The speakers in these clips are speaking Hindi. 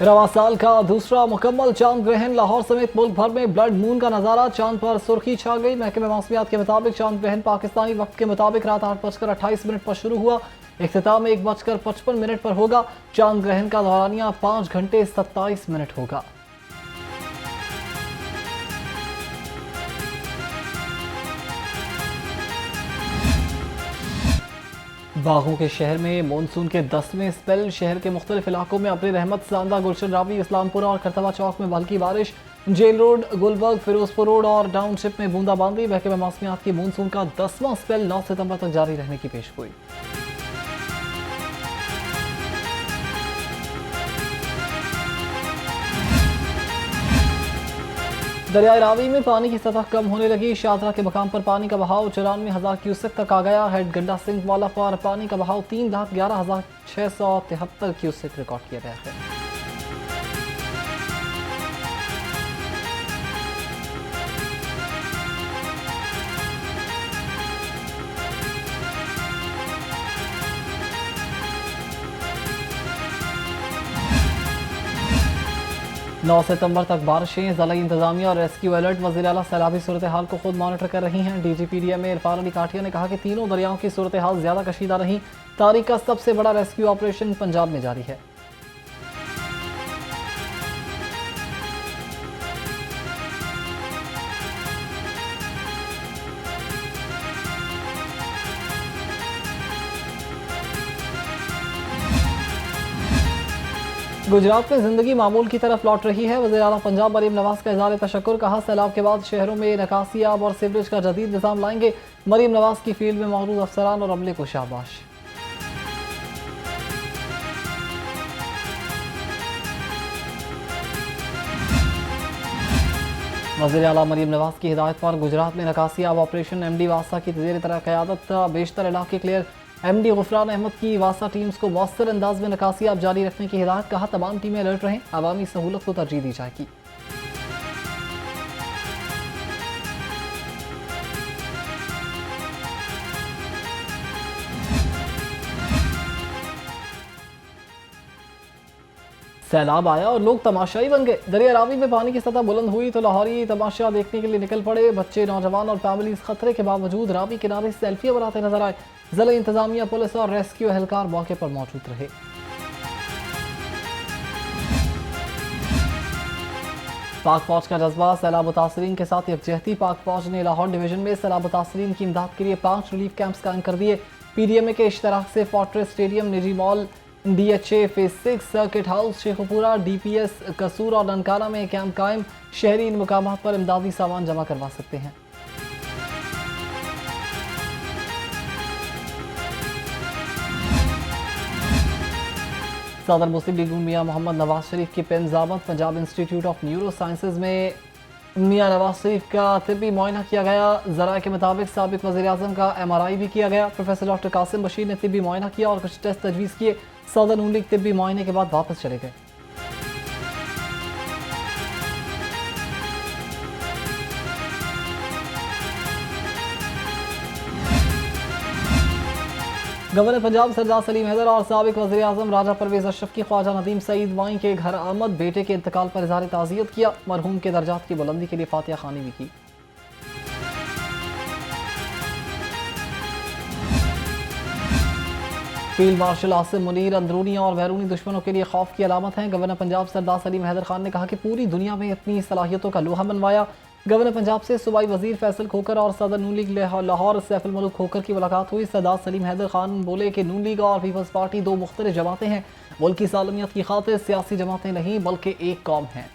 रवां साल का दूसरा मुकम्मल चांद ग्रहण, लाहौर समेत मुल्क भर में ब्लड मून का नजारा, चांद पर सुर्खी छा गई। महकमे मौसमियात के मुताबिक चांद ग्रहण पाकिस्तानी वक्त के मुताबिक रात 8:28 पर शुरू हुआ। इख्तिताम 1:55 पर होगा। चांद ग्रहण का दौरानिया 5 घंटे 27 मिनट होगा। बागों के शहर में मानसून के 10वें स्पेल, शहर के मुख्तलिफ इलाकों में अपनी रहमत सांदा, गुलशन रावी, इस्लामपुरा और करतबा चौक में हल्की बारिश, jail road, Gulberg, Firozpur road और टाउनशिप में बूंदाबांदी। महकमे मौसमियात की मानसून का 10वां स्पेल 9 सितंबर तक जारी रहने की पेशगोई। दरियाए रावी में पानी की सतह कम होने लगी। शाहदरा के मकाम पर पानी का बहाव 94,000 क्यूसेक तक आ गया। हेड गंडा सिंह वाला पर पानी का बहाव 3,11,673 क्यूसेक रिकॉर्ड किया गया है। नौ सितंबर तक बारिशें, ज़िला इंतजामिया और रेस्क्यू अलर्ट। वज़ीर आला सैलाबी सूरत हाल को खुद मॉनिटर कर रही हैं। DGPDMA इरफान अली काठिया ने कहा कि तीनों दरियाओं की सूरत हाल ज़्यादा कशीदा नहीं। तारीख का सबसे बड़ा रेस्क्यू ऑपरेशन पंजाब में जारी है। गुजरात में जिंदगी मामूल की तरफ लौट रही है। वज़ीर आला पंजाब मरीम नवाज का इज़हार तशक्कुर, कहा सैलाब के बाद शहरों में निकासी आब और सीवरेज का जदीद निज़ाम लाएंगे। मरीम नवाज की फील्ड में मौजूद अफसरान और अमले को शाबाश। वज़ीर आला मरीम नवाज की हिदायत पर गुजरात में निकासी आब ऑपरेशन MD वासा की ज़ेर तरह क़यादत, बेशतर इलाके क्लियर। MD गुफरान अहमद की वासा टीम्स को मौसर अंदाज में निकासी आप जारी रखने की हिदायत, कहा तमाम टीमें अलर्ट रहें, अवामी सहूलत को तरजीह दी जाएगी। सैलाब आया और लोग तमाशाई बन गए। दरिया रावी में पानी की सतह बुलंद हुई तो लाहौरी तमाशा देखने के लिए निकल पड़े। बच्चे, नौजवान और फैमिलीज खतरे के बावजूद रावी किनारे सेल्फियां बनाते नजर आए। जिला इंतजामिया, पुलिस और रेस्क्यू एहलकार मौके पर मौजूद रहे। पाक फौज का जज्बा, सैलाब मुतासरीन के साथ यकजहती। पाक फौज ने लाहौर डिवीजन में सैलाब मुतासरीन की इमदाद के लिए 5 रिलीफ कैंप्स कायम कर दिए। PDMA के इश्तराक से फोर्ट्रेस स्टेडियम, निजी mall, DHA phase 6, circuit house, Sheikhupura, DPS कसूर और ननकाना में कैंप कायम। शहरी इन मुकामात पर इमदादी सामान जमा करवा सकते हैं। सदर मुस्लिम लीग मियां मोहम्मद नवाज शरीफ की पेन ज़ामत। Punjab institute of neurosciences में मियां नवाज शरीफ का तिब्बी मुआयना किया गया। ज़राए के मुताबिक साबिक वज़ीर आज़म का MRI भी किया गया। प्रोफेसर डॉक्टर कासिम बशीर ने तिब्बी मुआयना किया और कुछ टेस्ट तजवीज़ किए। सदर नून लीग तिब्बी मुआयने के बाद वापस चले गए। गवर्नर पंजाब सरदार सलीम हैदर और साबिक वज़ीर आज़म राजा परवेज़ अशरफ की ख्वाजा नदीम सईद वाई के घर आमद। बेटे के इंतकाल पर इज़हार ताज़ियत किया। मरहूम के दर्जात की बुलंदी के लिए फातिहा खानी भी की। फील्ड मार्शल आसिम मुनीर अंदरूनी और बैरूनी दुश्मनों के लिए खौफ की अलामत हैं। गवर्नर पंजाब सरदार सलीम हैदर खान ने कहा कि पूरी दुनिया में अपनी सलाहियतों का लोहा मनवाया। गवर्नर पंजाब से सूबाई वजीर फैसल खोकर और सदर नून लीग लाहौर सैफुल मुल्क खोकर की मुलाकात हुई। सरदार सलीम हैदर खान बोले कि नून लीग और पीपल्स पार्टी दो मुख्तलिफ जमातें हैं। मुल्क की सालमियत की खातिर सियासी जमातें नहीं बल्कि एक कौम हैं।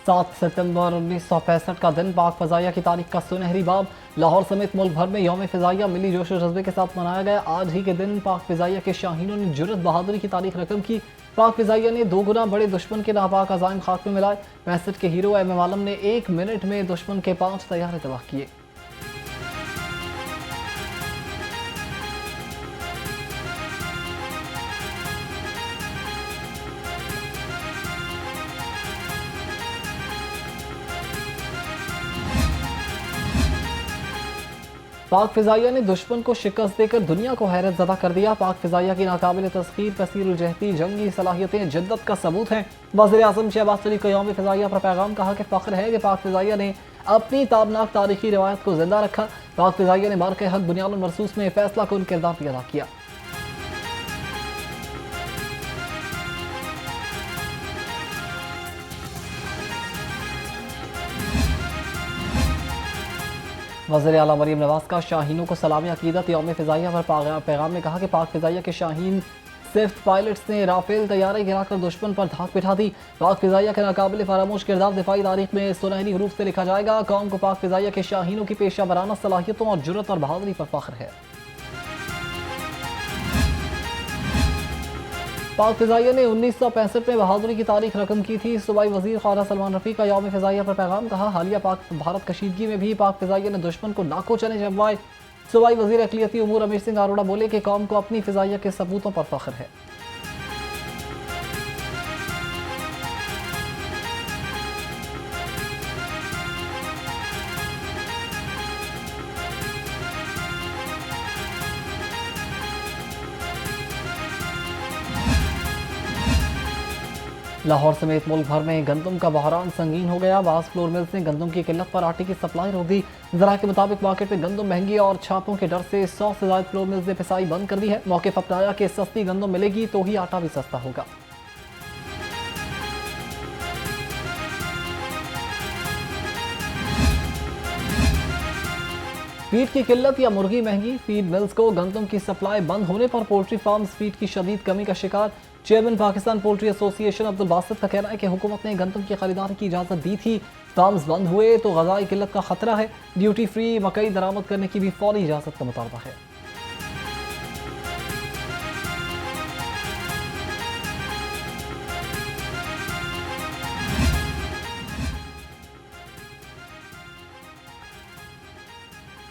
7 सितंबर 1965 का दिन पाक फ़ज़ाइया की तारीख का सुनहरी बाब। लाहौर समेत मुल्क भर में यौम फ़ज़ाइया मिली जोश और जज्बे के साथ मनाया गया। आज ही के दिन पाक फ़ज़ाइया के शाहीनों ने जुर्रत बहादुरी की तारीख रकम की। पाक फ़ज़ाइया ने 2 गुना बड़े दुश्मन के नापाक अज़ाइम खात्मे मिलाए। 65 के हीरो एम आलम ने 1 मिनट में दुश्मन के 5 तैयारे तबाह किए। पाक फिजाइया ने दुश्मन को शिकस्त देकर दुनिया को हैरत ज़दा कर दिया। पाक फिजाइया की नाकाबिल तस्खीर कसीरुल-जहती जंगी सलाहियतें जिद्दत का सबूत हैं। वज़ीर-ए-आज़म शहबाज शरीफ का यौम फिजाइया पर पैगाम, कहा कि फ़ख्र है कि पाक फिजाइया ने अपनी ताबनाक तारीखी रिवायत को जिंदा रखा। पाक फिजाइया ने बारक़ हक़ बुनियादुल मरसूस में फैसला कुन किरदार भी अदा किया। वज़ीर आला मरीम नवाज का शाहीनों को सलामी अकीदत। यौम फ़िज़ाइया पर पैगाम में कहा कि पाक फ़िज़ाइया के शाहीन सिफ्त पायलट्स ने राफेल तैयारी गिराकर दुश्मन पर धाक बिठा दी। पाक फ़िज़ाइया के नाकाबिल फरामोश किरदार दिफाई तारीख में सुनहरी हरूफ से लिखा जाएगा। कौम को पाक फ़िज़ाइया के शाहीनों की पेशा वराना सलाहियतों और जुर्रत और बहादुरी पर फ़ख्र है। पाक फ़िज़ाइया ने 1965 में बहादुरी की तारीख रकम की थी। सूबाई वज़ीर ख्वाजा सलमान रफ़ी का यौम फ़िज़ाइया पर पैगाम, कहा हालिया पाक भारत कशीदगी में भी पाक फ़िज़ाइया ने दुश्मन को नाको चने जमवाए। सूबाई वज़ीर अक़लियती उमूर रमेश सिंह अरोड़ा बोले कि कौम को अपनी फ़िज़ाइया के सबूतों पर फ़ख्र है। लाहौर समेत मुल्क भर में गंदम का बहरान संगीन हो गया। बास फ्लोर मिल्स ने गंदम की किल्लत पर आटे की सप्लाई रोक दी। ज़रा के मुताबिक मार्केट में गंदम महंगी और छापों के डर से 100 से ज़ायद फ्लोर मिल्स ने पिसाई बंद कर दी है। मौके पर अपनाया कि सस्ती गंदम मिलेगी तो ही आटा भी सस्ता होगा। फीड की किल्लत या मुर्गी महंगी, फीड मिल्स को गंदम की सप्लाई बंद होने पर पोल्ट्री फार्म्स फीड की शदीद कमी का शिकार। Chairman Pakistan poultry association Abdul Basit का कहना है कि हुकूमत ने गंदम की खरीदारी की इजाज़त दी थी, फार्म्स बंद हुए तो ग़ज़ाई किल्लत का खतरा है। ड्यूटी फ्री मकई दरामद करने की भी फौरी इजाज़त का मुतालबा है।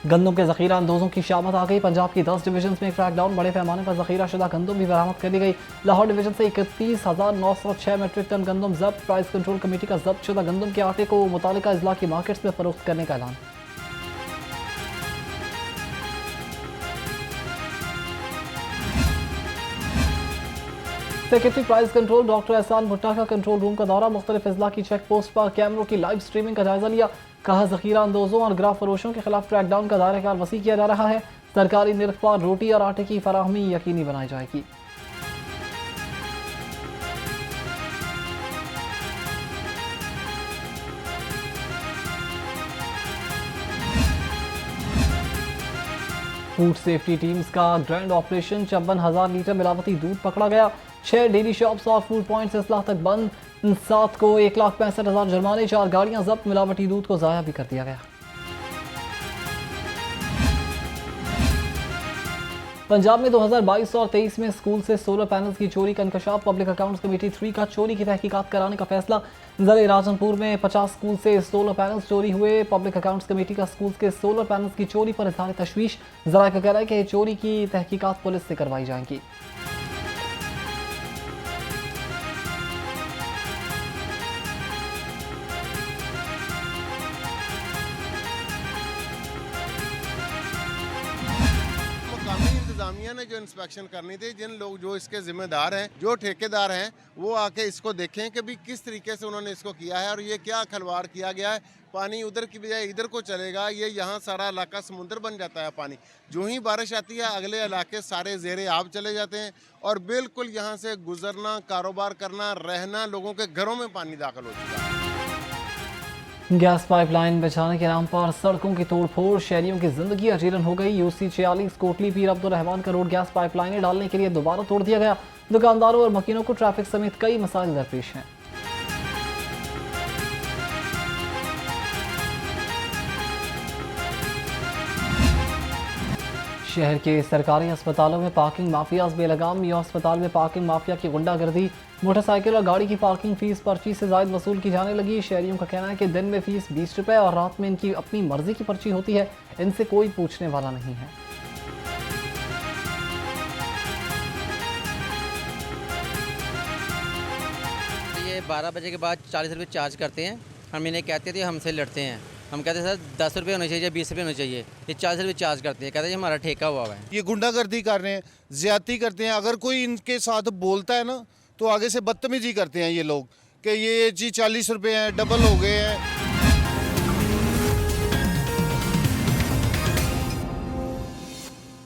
गंदम के ज़ख़ीरा अंदोज़ों की शामत आ गई। पंजाब की 10 डिवीजन में क्रैकडाउन, बड़े पैमाने पर ज़ख़ीरा शुदा गंदम भी बरामद कर ली गई। लाहौर डिवीजन से 31,906 मेट्रिक टन गंदम जब्त। प्राइस कंट्रोल कमेटी का जब्त शुदा गंदम के आटे को मुतालिका अजला की मार्केट्स में फरोख्त करने का ऐलान। सेक्रेटरी प्राइस कंट्रोल डॉक्टर एहसान भुट्टा का कंट्रोल रूम का दौरा, मुख्तलिफ अजला की चेक पोस्ट पर कैमरों की लाइव स्ट्रीमिंग का जायजा लिया। कहा ज़ख़ीरा अंदोज़ों और ग्राफ फरोशों के खिलाफ क्रैकडाउन का दायरा वसी किया जा रहा है। सरकारी निर्ख पर रोटी और आटे की फराहमी यकीनी बनाई जाएगी। फूड सेफ्टी टीम्स का ग्रैंड ऑपरेशन, 54,000 लीटर मिलावटी दूध पकड़ा गया। 6 डेयरी शॉप्स और फूड पॉइंट्स इस लाख तक बंद। 7 को 1,65,000 जुर्माने, 4 गाड़ियां जब्त। मिलावटी दूध को ज़ाया भी कर दिया गया। पंजाब में 2022 और 23 में स्कूल से सोलर पैनल्स की चोरी का इंकशाफ। पब्लिक अकाउंट्स कमेटी 3 का चोरी की तहकीकात कराने का फैसला। ज़िले राजनपुर में 50 स्कूल से सोलर पैनल्स चोरी हुए। पब्लिक अकाउंट्स कमेटी का स्कूल के सोलर पैनल्स की चोरी पर इज़हार तशवीश। ज़रा का कहना है कि चोरी की तहकीकात पुलिस से करवाई जाएंगी। इंतजामिया ने जो इंस्पेक्शन करनी थी, जिन लोग जो इसके जिम्मेदार हैं, जो ठेकेदार हैं, वो आके इसको देखें कि भी किस तरीके से उन्होंने इसको किया है और ये क्या खिलवाड़ किया गया है। पानी उधर की बजाय इधर को चलेगा, ये यहाँ सारा इलाका समुंदर बन जाता है। पानी जो ही बारिश आती है अगले इलाके सारे ज़ेरे आब चले जाते हैं और बिल्कुल यहाँ से गुजरना, कारोबार करना, रहना, लोगों के घरों में पानी दाखिल हो चुका है। गैस पाइपलाइन बिछाने के नाम पर सड़कों की तोड़फोड़, शहरियों की जिंदगी अजीरन हो गई। यूसी 46 कोटली पीर अब्दुल रहमान का रोड गैस पाइपलाइनें डालने के लिए दोबारा तोड़ दिया गया। दुकानदारों और मकीनों को ट्रैफिक समेत कई मसाइल दरपेश हैं। शहर के सरकारी अस्पतालों में पार्किंग माफियाज बेलगाम। मियां अस्पताल में पार्किंग माफिया की गुंडागर्दी। मोटरसाइकिल और गाड़ी की पार्किंग फीस पर्ची से ज़ायद वसूल की जाने लगी। शहरियों का कहना है कि दिन में फीस 20 रुपये और रात में इनकी अपनी मर्जी की पर्ची होती है, इनसे कोई पूछने वाला नहीं है। ये 12 बजे के बाद 40 रुपये चार्ज करते हैं। हम इन्हें कहते थे हमसे लड़ते हैं। हम कहते हैं सर 10 रुपये होने चाहिए या 20 रुपये होने चाहिए, ये 40 रुपये चार्ज करते हैं, कहते हैं हमारा ठेका हुआ है। ये गुंडागर्दी कर रहे हैं, ज्यादती करते हैं। अगर कोई इनके साथ बोलता है ना तो आगे से बदतमीजी करते हैं ये लोग कि ये जी 40 रुपये हैं, डबल हो गए हैं।